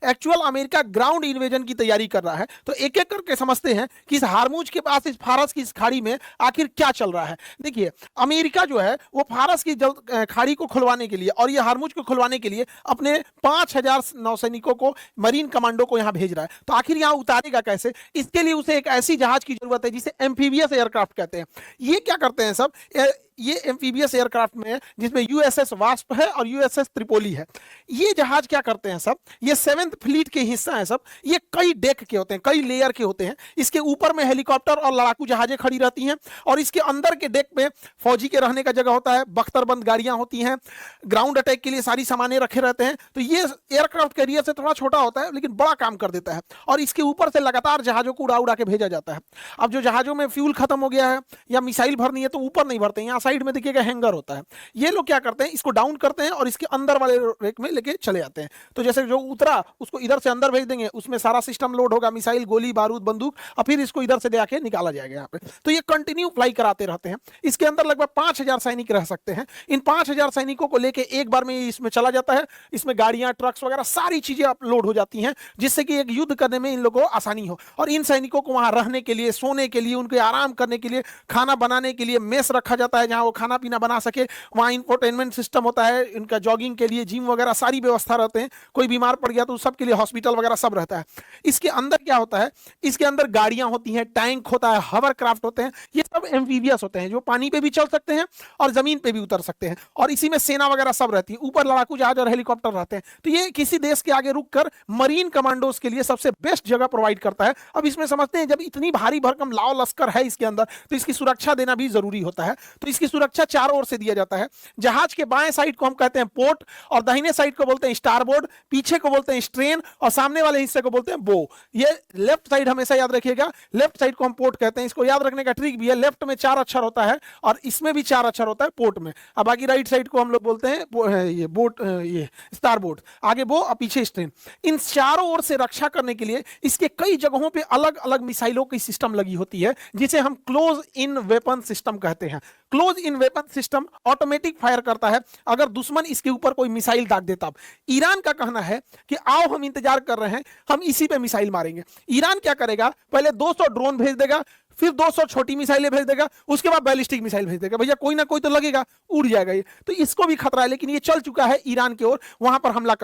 Actual America ground invasion की तैयारी कर रहा है। तो एक एक करके समझते हैं कि इस हार्मुज के पास, इस फारस की इस खाड़ी में आखिर क्या चल रहा है। देखिए, अमेरिका जो है वो फारस की खाड़ी को खुलवाने के लिए और ये हार्मुज को खुलवाने के लिए अपने 5,000 नौसैनिकों को, मरीन कमांडो को यहां भेज रहा है। तो आखिर यहां उतारेगा कैसे? इसके लिए उसे एक ऐसी जहाज की जरूरत है जिसे एम्फीबियस एयरक्राफ्ट कहते हैं। ये क्या करते हैं सब, ये एम्फीबियस एयरक्राफ्ट में है जिसमें यूएसएस वास्प है और यूएसएस त्रिपोली है। ये जहाज क्या करते हैं सब, ये 7th फ्लीट के हिस्सा है सब। ये कई डेक के होते हैं, कई लेयर के होते हैं। इसके ऊपर में हेलीकॉप्टर और लड़ाकू जहाजें खड़ी रहती हैं और इसके अंदर के डेक में फौजी के रहने का जगह होता है, बख्तरबंद गाड़ियां होती हैं, ग्राउंड अटैक के लिए सारी सामानें रखे रहते हैं। तो ये एयरक्राफ्ट कैरियर से थोड़ा छोटा होता है लेकिन बड़ा काम कर देता है और इसके ऊपर से लगातार जहाजों को उड़ा उड़ा के भेजा जाता है। अब जो जहाजों में फ्यूल खत्म हो गया है या मिसाइल भरनी है तो ऊपर नहीं भरते, यहाँ साइड में देखिएगा हैंगर होता है। ये लोग क्या करते हैं, इसको डाउन करते हैं और इसके अंदर वाले रेक में लेके चले जाते हैं। तो जैसे जो उतरा उसको इधर से अंदर भेज देंगे, उसमें सारा सिस्टम लोड होगा, मिसाइल, गोली बारूद, बंदूक, और फिर इसको इधर से ले आके निकाला जाएगा यहाँ पे। तो ये कंटिन्यू फ्लाई कराते रहते हैं। इसके अंदर लगभग 5,000 सैनिक रह सकते हैं। इन 5,000 सैनिकों को लेके एक बार में इसमें चला जाता है। इसमें गाड़ियां, ट्रक्स वगैरह सारी चीजें लोड हो जाती हैं जिससे कि एक युद्ध करने में इन लोगों को आसानी हो। और इन सैनिकों को वहां रहने के लिए, सोने के लिए, उनके आराम करने के लिए, खाना बनाने के लिए मेस रखा जाता है जहां वो खाना पीना बना सके। वहां इंफोटेनमेंट सिस्टम होता है, इनका जॉगिंग के लिए जिम वगैरह सारी व्यवस्था रहते हैं। कोई बीमार पड़ गया तो सबके लिए हॉस्पिटल वगैरह सब रहता है। इसके अंदर क्या होता है, इसके अंदर गाड़ियां होती हैं, टैंक होता है, हवर क्राफ्ट होते हैं। ये सब एम्फीबियस होते हैं जो पानी पे भी चल सकते हैं और जमीन पे भी उतर सकते हैं। और इसी में सेना वगैरह सब रहती है, ऊपर लड़ाकू जहाज और हेलीकॉप्टर रहते हैं। तो ये किसी देश के आगे रुककर मरीन कमांडोज के लिए सबसे बेस्ट जगह प्रोवाइड करता है। अब इसमें समझते हैं, जब इतनी भारी भरकम लाव लश्कर है इसके अंदर तो इसकी सुरक्षा देना भी जरूरी होता है। तो इसकी सुरक्षा चारों ओर से दिया जाता है। जहाज के बाएं साइड को हम कहते हैं पोर्ट और दाहिने साइड को बोलते हैं स्टारबोर्ड, पीछे को बोलते हैं स्ट्रेन और सामने वाले हिस्से को बोलते हैं बो। ये लेफ्ट साइड हमेशा याद रखिएगा, लेफ्ट साइड को हम पोर्ट कहते हैं। इसको याद रखने का ट्रिक भी है, लेफ्ट में 4 अक्षर होता है और इसमें भी 4 अक्षर होता है पोर्ट में। अब बाकी राइट साइड को हम लोग बोलते हैं ये बोट, ये स्टारबोर्ड, आगे बो और पीछे स्ट्रेन। इन चारों ओर से रक्षा करने के लिए इसके कई जगहों पे अलग अलग मिसाइलों की सिस्टम लगी होती है जिसे हम क्लोज इन वेपन सिस्टम कहते हैं। Close in weapon system automatic fire करता है अगर दुश्मन इसके ऊपर कोई मिसाइल दाग देता। अब ईरान का कहना है कि आओ हम इंतजार कर रहे हैं, हम इसी पे मिसाइल मारेंगे। ईरान क्या करेगा, पहले 200 ड्रोन भेज देगा, फिर 200 छोटी मिसाइलें भेज देगा, उसके बाद बैलिस्टिक मिसाइल भेज देगा। भैया कोई ना कोई तो लगेगा, उड़ जाएगा ये। तो इसको भी खतरा है, लेकिन ये चल चुका है ईरान की ओर, वहां पर हमला